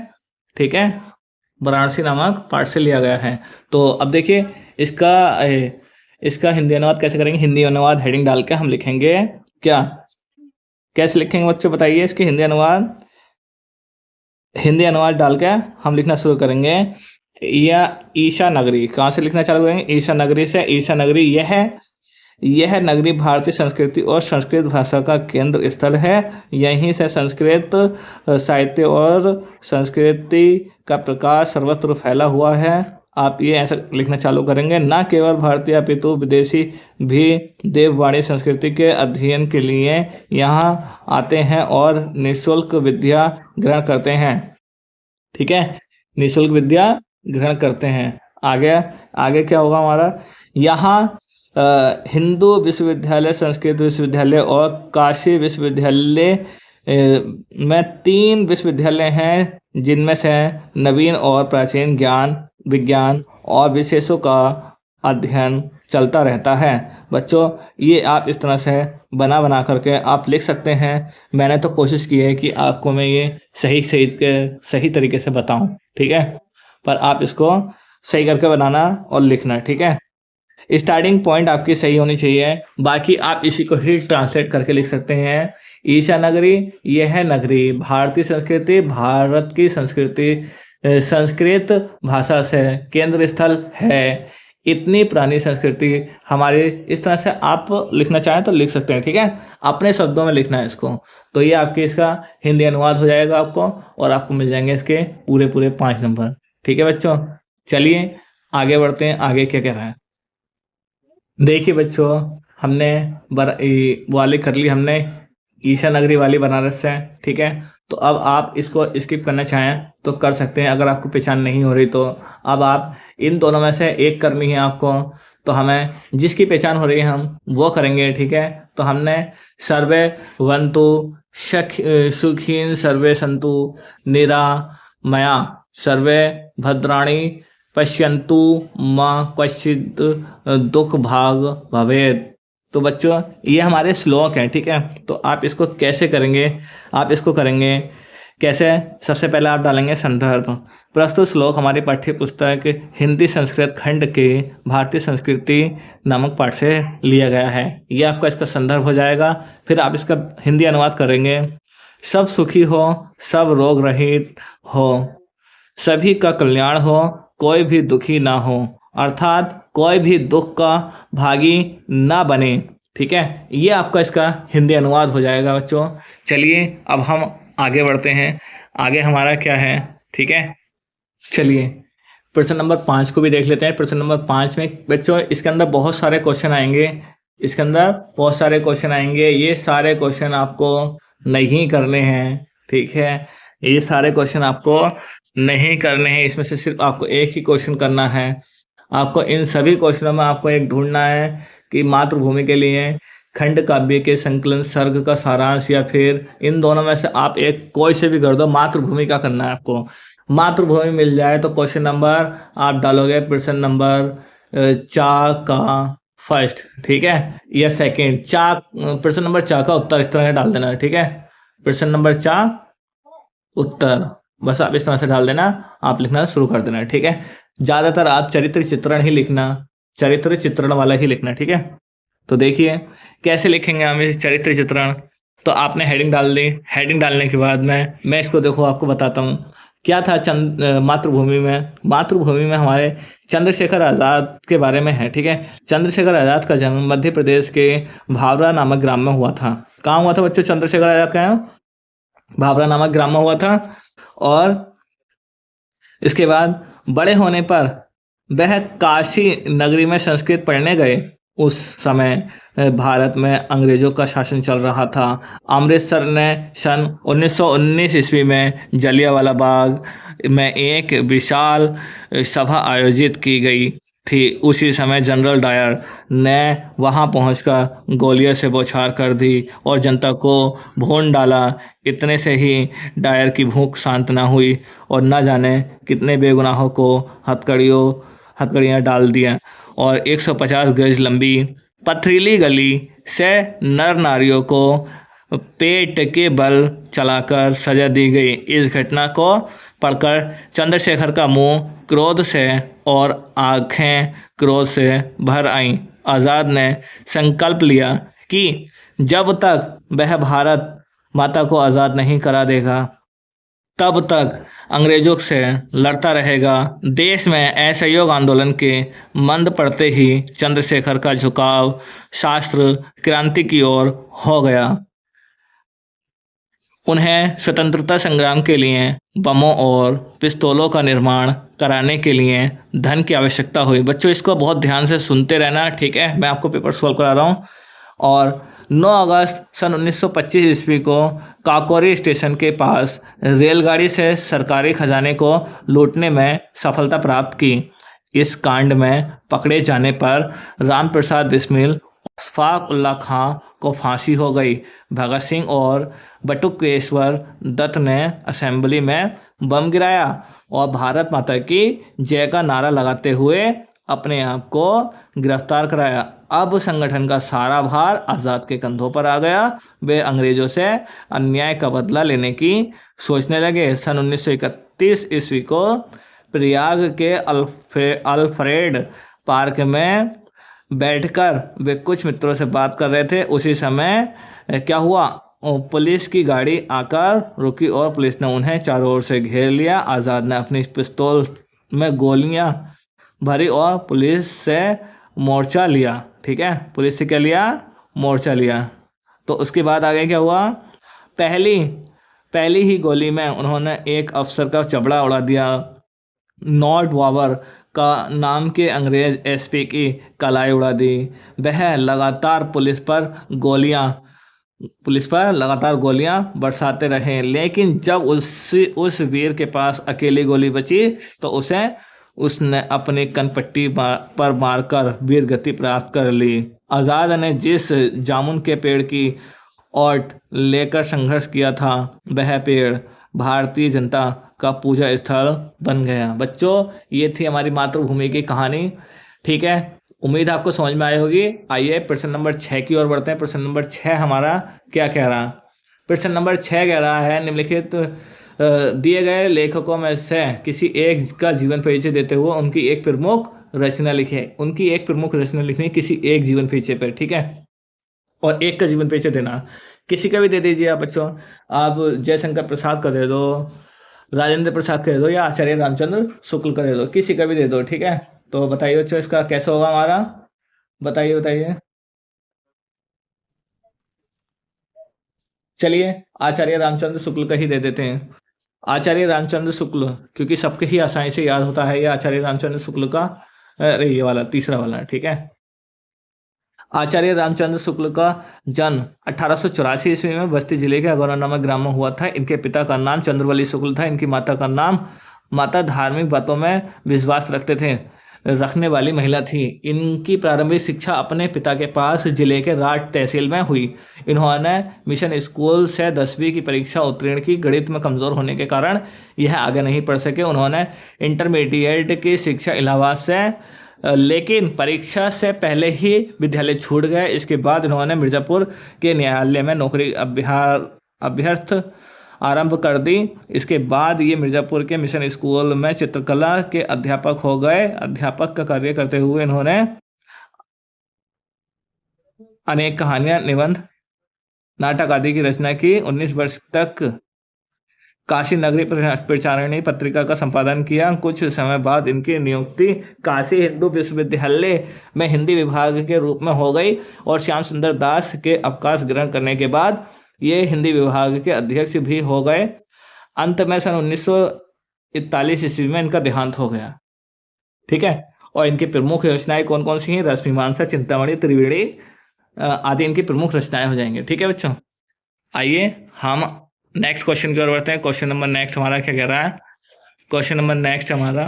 ठीक है, वाराणसी नामक पाठ से लिया गया है। तो अब देखिए इसका हिंदी अनुवाद कैसे करेंगे। हिंदी अनुवाद हेडिंग डाल के हम लिखेंगे क्या, कैसे लिखेंगे बच्चों बताइए। इसके हिंदी अनुवाद डाल के हम लिखना शुरू करेंगे। या ईशा नगरी, कहाँ से लिखना चालू करेंगे, ईशा नगरी से। ईशा नगरी यह नगरी भारतीय संस्कृति और संस्कृत भाषा का केंद्र स्थल है। यहीं से संस्कृत साहित्य और संस्कृति का प्रकाश सर्वत्र फैला हुआ है। आप ये ऐसा लिखना चालू करेंगे, ना केवल भारतीय अपितु विदेशी भी देववाणी संस्कृति के अध्ययन के लिए यहाँ आते हैं और निःशुल्क विद्या ग्रहण करते हैं। ठीक है, निःशुल्क विद्या ग्रहण करते हैं। आगे आगे क्या होगा हमारा, यहाँ हिंदू विश्वविद्यालय, संस्कृत विश्वविद्यालय और काशी विश्वविद्यालय में 3 विश्वविद्यालय हैं, जिनमें से नवीन और प्राचीन ज्ञान, विज्ञान और विशेषों का अध्ययन चलता रहता है। बच्चों, ये आप इस तरह से बना करके आप लिख सकते हैं। मैंने तो कोशिश की है कि आपको मैं ये सही तरीके से बताऊं, ठीक है, पर आप इसको सही करके बनाना और लिखना। ठीक है, स्टार्टिंग पॉइंट आपकी सही होनी चाहिए, बाकी आप इसी को ही ट्रांसलेट करके लिख सकते हैं। ईशा नगरी, यह नगरी भारतीय संस्कृति, भारत की संस्कृति, संस्कृत भाषा से केंद्र स्थल है। इतनी पुरानी संस्कृति हमारी, इस तरह से आप लिखना चाहें तो लिख सकते हैं। ठीक है, अपने शब्दों में लिखना है इसको। तो ये आपके इसका हिंदी अनुवाद हो जाएगा आपको, और आपको मिल जाएंगे इसके पूरे 5 नंबर। ठीक है बच्चों, चलिए आगे बढ़ते हैं। आगे क्या कह रहा है, देखिए बच्चों, हमने वाली कर ली, हमने ईशा नगरी वाली बनारस से। ठीक है, तो अब आप इसको स्किप करना चाहें तो कर सकते हैं, अगर आपको पहचान नहीं हो रही तो। अब आप इन दोनों में से एक करनी है आपको, तो हमें जिसकी पहचान हो रही है हम वो करेंगे। ठीक है, तो हमने सर्वे वंतु सुखीन सर्वे संतु निरामया सर्वे भद्राणी पश्यन्तु माँ क्वचित् दुख भाग भवेत्। तो बच्चों, ये हमारे श्लोक हैं। ठीक है, तो आप इसको कैसे करेंगे, आप इसको करेंगे कैसे, सबसे पहले आप डालेंगे संदर्भ। प्रस्तुत श्लोक हमारी पाठ्य पुस्तक हिंदी संस्कृत खंड के भारतीय संस्कृति नामक पाठ से लिया गया है। ये आपका इसका संदर्भ हो जाएगा। फिर आप इसका हिंदी अनुवाद करेंगे। सब सुखी हो, सब रोग रहित हो, सभी का कल्याण हो, कोई भी दुखी ना हो, अर्थात कोई भी दुख का भागी ना बने। ठीक है, ये आपका इसका हिंदी अनुवाद हो जाएगा बच्चों। चलिए अब हम आगे बढ़ते हैं। आगे हमारा क्या है, ठीक है, चलिए प्रश्न नंबर 5 को भी देख लेते हैं। प्रश्न नंबर 5 में बच्चों, इसके अंदर बहुत सारे क्वेश्चन आएंगे, इसके अंदर बहुत सारे क्वेश्चन आएंगे। ये सारे क्वेश्चन आपको नहीं करने हैं। ठीक है, ये सारे क्वेश्चन आपको नहीं करने हैं, इसमें से सिर्फ आपको एक ही क्वेश्चन करना है। आपको इन सभी क्वेश्चनों में आपको एक ढूंढना है कि मातृभूमि के लिए खंड काव्य के संकलन सर्ग का सारांश, या फिर इन दोनों में से आप एक कोई से भी कर दो। मातृभूमि का करना है आपको। मातृभूमि मिल जाए तो क्वेश्चन नंबर आप डालोगे प्रश्न नंबर 4 का फर्स्ट, ठीक है, या सेकंड। प्रश्न नंबर 4 का उत्तर इस तरह से डाल देना है। ठीक है, प्रश्न नंबर 4 उत्तर, बस आप इस तरह से डाल देना, आप लिखना शुरू कर देना। ठीक है, ज्यादातर आप चरित्र चित्रण ही लिखना, चरित्र चित्रण वाला ही लिखना। ठीक है, तो देखिए कैसे लिखेंगे हम इस चरित्र चित्रण। तो आपने हेडिंग डाल दी। हेडिंग डालने के बाद मैं इसको देखो आपको बताता हूँ क्या था। मातृभूमि में हमारे चंद्रशेखर आज़ाद के बारे में है। ठीक है, चंद्रशेखर आज़ाद का जन्म मध्य प्रदेश के भावरा नामक ग्राम में हुआ था। कहाँ हुआ था बच्चों? चंद्रशेखर आज़ाद का भावरा नामक ग्राम में हुआ था। और इसके बाद बड़े होने पर वह काशी नगरी में संस्कृत पढ़ने गए। उस समय भारत में अंग्रेजों का शासन चल रहा था। अमृतसर ने सन 1919 ईस्वी में जलियांवाला बाग में एक विशाल सभा आयोजित की गई थी। उसी समय जनरल डायर ने वहां पहुंचकर गोलियों से बौछार कर दी और जनता को भून डाला। इतने से ही डायर की भूख शांत न हुई और न जाने कितने बेगुनाहों को हथकड़ियाँ डाल दिया और 150 गज लंबी पथरीली गली से नर नारियों को पेट के बल चलाकर सजा दी गई। इस घटना को पढ़कर चंद्रशेखर का मुंह क्रोध से और आंखें क्रोध से भर आईं। आज़ाद ने संकल्प लिया कि जब तक वह भारत माता को आज़ाद नहीं करा देगा तब तक अंग्रेजों से लड़ता रहेगा। देश में असहयोग आंदोलन के मंद पड़ते ही चंद्रशेखर का झुकाव शास्त्र क्रांति की ओर हो गया। उन्हें स्वतंत्रता संग्राम के लिए बमों और पिस्तौलों का निर्माण कराने के लिए धन की आवश्यकता हुई। बच्चों इसको बहुत ध्यान से सुनते रहना, ठीक है। मैं आपको पेपर सॉल्व करा रहा हूँ। और 9 अगस्त सन 1925 ईस्वी को काकोरी स्टेशन के पास रेलगाड़ी से सरकारी खजाने को लूटने में सफलता प्राप्त की। इस कांड में पकड़े जाने पर राम प्रसाद बिस्मिल अशफाक उल्ला खां को फांसी हो गई। भगत सिंह और बटुकेश्वर दत्त ने असेंबली में बम गिराया और भारत माता की जय का नारा लगाते हुए अपने आप को गिरफ्तार कराया। अब संगठन का सारा भार आज़ाद के कंधों पर आ गया। वे अंग्रेजों से अन्याय का बदला लेने की सोचने लगे। सन 1931 ईस्वी को प्रयाग के अल्फ्रेड पार्क में बैठकर वे कुछ मित्रों से बात कर रहे थे। उसी समय क्या हुआ, पुलिस की गाड़ी आकर रुकी और पुलिस ने उन्हें चारों ओर से घेर लिया। आज़ाद ने अपनी पिस्तौल में गोलियां भरी और पुलिस से मोर्चा लिया, ठीक है। पुलिस से क्या लिया, मोर्चा लिया। तो उसके बाद आगे क्या हुआ, पहली ही गोली में उन्होंने एक अफसर का चबड़ा उड़ा दिया। नॉर्थ वावर का नाम के अंग्रेज एसपी की कलाई उड़ा दी। वह लगातार पुलिस पर लगातार गोलियां बरसाते रहे, लेकिन जब उस वीर के पास अकेली गोली बची तो उसने अपनी कनपट्टी पर मारकर वीर गति प्राप्त कर ली। आज़ाद ने जिस जामुन के पेड़ की ओट लेकर संघर्ष किया था, वह पेड़ भारतीय जनता का पूजा स्थल बन गया। बच्चों ये थी हमारी मातृभूमि की कहानी, ठीक है। उम्मीद आपको समझ में आई होगी। आइए प्रश्न नंबर 6 की ओर बढ़ते हैं। प्रश्न नंबर 6 हमारा क्या कह रहा है। प्रश्न नंबर 6 कह रहा है, निम्नलिखित दिए गए लेखकों में से किसी एक का जीवन परिचय देते हुए उनकी एक प्रमुख रचना लिखें। उनकी एक प्रमुख रचना लिखनी किसी एक जीवन परिचय पर, ठीक है। और एक का जीवन परिचय देना, किसी का भी दे दीजिए आप बच्चों। आप जयशंकर प्रसाद का दे दो, राजेंद्र प्रसाद का दे दो, या आचार्य रामचंद्र शुक्ल का दे दो, किसी का भी दे दो, ठीक है। तो बताइए बच्चों इसका कैसे होगा हमारा, बताइए। चलिए आचार्य रामचंद्र शुक्ल का ही दे देते हैं। आचार्य रामचंद्र शुक्ल, क्योंकि सबके ही आसानी से याद होता है ये आचार्य रामचंद्र शुक्ल का, अरे ये वाला तीसरा वाला, ठीक है। आचार्य रामचंद्र शुक्ल का जन्म 1884 ईस्वी में बस्ती जिले के अगौरा नामक ग्राम में हुआ था। इनके पिता का नाम चंद्रवली शुक्ल था। इनकी माता का नाम, माता धार्मिक बातों में विश्वास रखने वाली महिला थी। इनकी प्रारंभिक शिक्षा अपने पिता के पास जिले के राठ तहसील में हुई। इन्होंने मिशन स्कूल से 10वीं की परीक्षा उत्तीर्ण की। गणित में कमजोर होने के कारण यह आगे नहीं पढ़ सके। उन्होंने इंटरमीडिएट की शिक्षा इलाहाबाद से, लेकिन परीक्षा से पहले ही विद्यालय छूट गए। इसके बाद इन्होंने मिर्ज़ापुर के न्यायालय में नौकरी अभ्यर्थ आरंभ कर दी। इसके बाद ये मिर्ज़ापुर के मिशन स्कूल में चित्रकला के अध्यापक हो गए। अध्यापक का कार्य करते हुए इन्होंने अनेक कहानियां, निबंध, नाटक आदि की रचना की। 19 वर्ष तक काशी नगरी प्रचारिणी पत्रिका का संपादन किया। कुछ समय बाद इनकी नियुक्ति काशी हिंदू विश्वविद्यालय में हिंदी विभाग के रूप में हो गई और श्याम सुंदर दास के अवकाश ग्रहण करने के बाद ये हिंदी विभाग के अध्यक्ष भी हो गए। अंत में सन 1941 ईस्वी में इनका देहांत हो गया, ठीक है। और इनकी प्रमुख रचनाएं कौन कौन सी हैं, रश्मिमांसा, चिंतामणि, त्रिवेणी आदि इनकी प्रमुख रचनाएं हो जाएंगी, ठीक है बच्चों। आइए हम नेक्स्ट क्वेश्चन की ओर बढ़ते हैं। क्वेश्चन नंबर नेक्स्ट हमारा क्या कह रहा है, क्वेश्चन नंबर नेक्स्ट हमारा,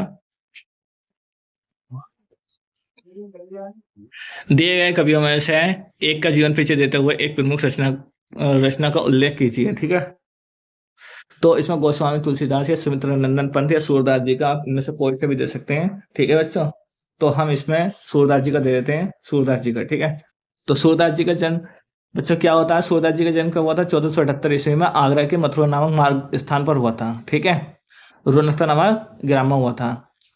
दिए गए कवियों में से एक का जीवन परिचय देते हुए एक प्रमुख रचना का उल्लेख कीजिए, ठीक है। तो इसमें गोस्वामी तुलसीदास या सुमित्रा नंदन पंत या सूरदास जी का, आप इनमें से कोई से भी दे सकते हैं, ठीक है बच्चों। तो हम इसमें सूरदास जी का दे देते हैं, सूरदास जी का, ठीक है। तो सूरदास जी का जन्म बच्चों क्या होता है, सूरदास जी का जन्म कब हुआ था, 1478 ईस्वी में आगरा के मथुरा नामक मार्ग स्थान पर हुआ था, ठीक है। रुनकता नामक ग्राम में हुआ था।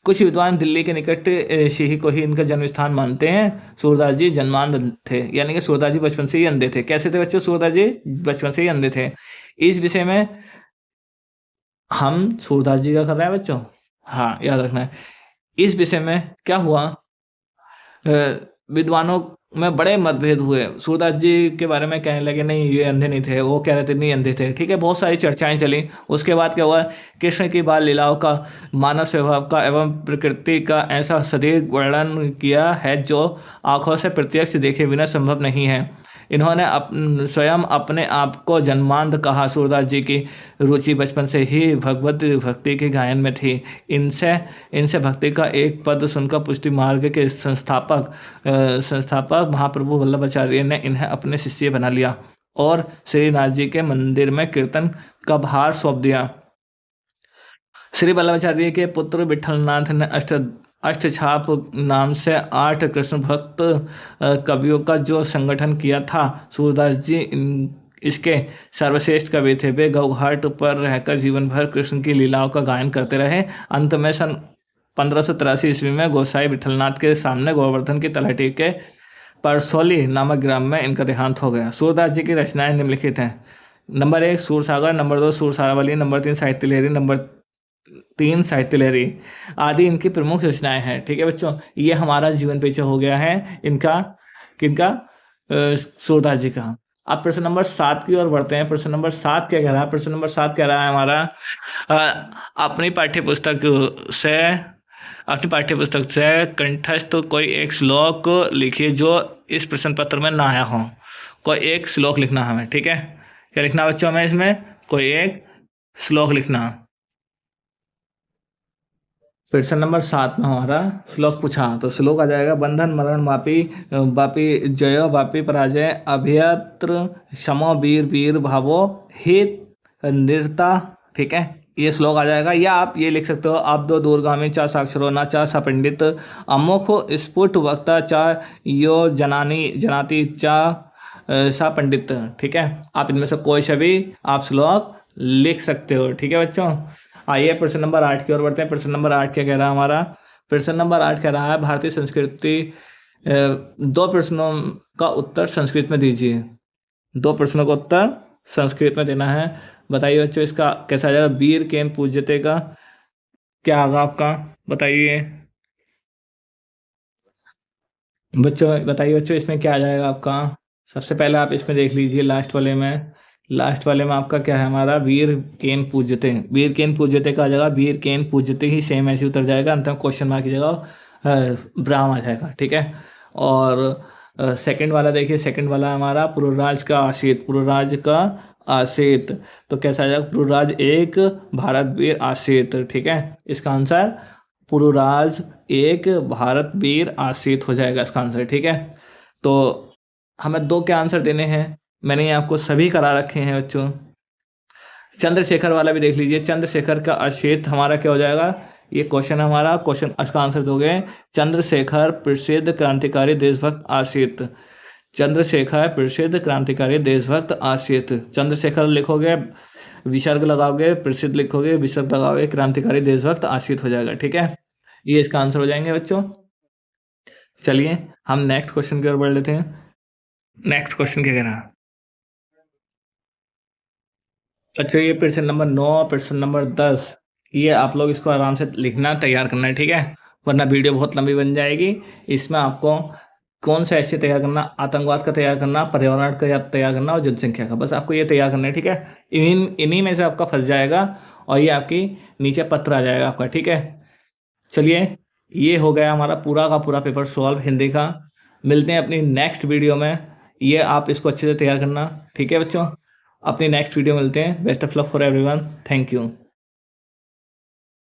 कुछ विद्वान दिल्ली के निकट सिही को ही इनका जन्म स्थान मानते हैं। सूरदास जी जन्मांध थे, यानी कि सूरदास जी बचपन से ही अंधे थे। कैसे थे बच्चों, सूरदास जी बचपन से ही अंधे थे। इस विषय में हम सूरदास जी का कर रहे हैं बच्चों। हाँ, याद रखना है। इस विषय में क्या हुआ, विद्वानों में बड़े मतभेद हुए। सूरदास जी के बारे में कहने लगे नहीं ये अंधे नहीं थे, वो कह रहे थे नहीं अंधे थे, ठीक है, बहुत सारी चर्चाएं चली। उसके बाद क्या हुआ, कृष्ण की बाल लीलाओं का, मानव स्वभाव का एवं प्रकृति का ऐसा सटीक वर्णन किया है जो आंखों से प्रत्यक्ष देखे बिना संभव नहीं है। इन्होंने स्वयं अपने आप को जन्मांध कहा। सूरदास जी की रुचि बचपन से ही भगवत भक्ति के गायन में थी। इनसे इनसे भक्ति का एक पद सुनकर पुष्टि मार्ग के संस्थापक महाप्रभु वल्लभाचार्य ने इन्हें अपने शिष्य बना लिया और श्रीनाथ जी के मंदिर में कीर्तन का भार सौंप दिया। श्री वल्लभाचार्य के पुत्र विठलनाथ ने अष्टछाप नाम से 8 कृष्ण भक्त कवियों का जो संगठन किया था। सूरदास जी इसके सर्वश्रेष्ठ कवि थे। वे गौघाट पर रहकर जीवन भर कृष्ण की लीलाओं का गायन करते रहे। अंत में सन 1583 ईस्वी में गोसाई विठलनाथ के सामने गोवर्धन की तलहटी के परसौली नामक ग्राम में इनका देहांत हो गया। सूरदास जी की रचनाएं निम्नलिखित हैं। नंबर 1 सूरसागर, नंबर 2 सूरसारावली, नंबर 3 साहित्य लहरी, नंबर 3 साहित्य लहरी आदि इनकी प्रमुख रचनाएं हैं। ठीक है बच्चों, ये हमारा जीवन परिचय हो गया है इनका, किनका, सूरदास जी का। अब प्रश्न नंबर 7 की ओर बढ़ते हैं। प्रश्न नंबर 7 क्या कह रहा है? प्रश्न नंबर 7 कह रहा है हमारा अपनी पाठ्य पुस्तक से कंठस्थ कोई एक श्लोक लिखिए जो इस प्रश्न पत्र में ना आया हो। कोई एक श्लोक लिखना हमें, ठीक है। क्या लिखना बच्चों हमें इसमें? कोई एक श्लोक लिखना। प्रश्न नंबर 7 में हमारा श्लोक पूछा, तो श्लोक आ जाएगा बंधन मरण वापी वापी जयो वापी पराजय अभयत्र क्षमो वीर वीर भावो हित निरता। ठीक है, ये श्लोक आ जाएगा। या आप ये लिख सकते हो, आप दो दूरगामी चा साक्षरो ना चा सा पंडित अमुख स्फुट वक्ता चा यो जनाती चा सा पंडित। ठीक है, आप इनमें से कोई सा भी आप श्लोक लिख सकते हो। ठीक है बच्चों, आइए प्रश्न नंबर 8 की ओर बढ़ते हैं। प्रश्न नंबर 8 क्या कह रहा है हमारा? प्रश्न नंबर 8 कह रहा है भारतीय संस्कृति, 2 प्रश्नों का उत्तर संस्कृत में दीजिए। 2 प्रश्नों का उत्तर संस्कृत में देना है। बताइए बच्चों इसका कैसा आ जाएगा? वीर केन पूज्यते का क्या होगा आपका? बताइए बच्चों, बताइए बच्चों इसमें क्या आ जाएगा आपका? सबसे पहले आप इसमें देख लीजिए लास्ट वाले में आपका क्या है हमारा? वीर केन पूज्यते। वीर केन पूज्यते का आ जाएगा वीर केन पूज्यते ही, सेम ऐसे उतर जाएगा। अंत में क्वेश्चन मार्क की जगह ब्राह्म आ जाएगा। ठीक है, और सेकंड वाला देखिए, सेकंड वाला हमारा पुरुराज का आसित। तो कैसा आ जाएगा? पुरुराज एक भारत वीर आसित। ठीक है, इसका आंसर पुरुराज एक भारत वीर आसित हो जाएगा इसका आंसर। ठीक है, तो हमें 2 के आंसर देने हैं। मैंने आपको सभी करा रखे हैं बच्चों। चंद्रशेखर वाला भी देख लीजिए। चंद्रशेखर का अशेत हमारा क्या हो जाएगा? ये क्वेश्चन हमारा, क्वेश्चन इसका आंसर दोगे चंद्रशेखर प्रसिद्ध क्रांतिकारी देशभक्त आसित। चंद्रशेखर प्रसिद्ध क्रांतिकारी देशभक्त आसित। चंद्रशेखर लिखोगे, विसर्ग लगाओगे, प्रसिद्ध लिखोगे, विसर्ग लगाओगे, क्रांतिकारी देशभक्त आसित हो जाएगा। ठीक है, ये इसका आंसर हो जाएंगे बच्चों। चलिए हम नेक्स्ट क्वेश्चन की ओर बढ़ लेते हैं। नेक्स्ट क्वेश्चन क्या कहना है? अच्छा, ये प्रश्न नंबर 9, प्रश्न नंबर 10, ये आप लोग इसको आराम से लिखना, तैयार करना है। ठीक है, वरना वीडियो बहुत लंबी बन जाएगी। इसमें आपको कौन सा ऐसे तैयार करना? आतंकवाद का तैयार करना, पर्यावरण का तैयार करना और जनसंख्या का। बस आपको ये तैयार करना है। ठीक है, इन्हीं में से आपका फंस जाएगा और ये आपकी नीचे पत्र आ जाएगा आपका। ठीक है, चलिए ये हो गया हमारा पूरा का पूरा पेपर सॉल्व हिंदी का। मिलते हैं अपनी नेक्स्ट वीडियो में। ये आप इसको अच्छे से तैयार करना। ठीक है बच्चों, अपनी नेक्स्ट वीडियो मिलते हैं। Best of luck for everyone. Thank you.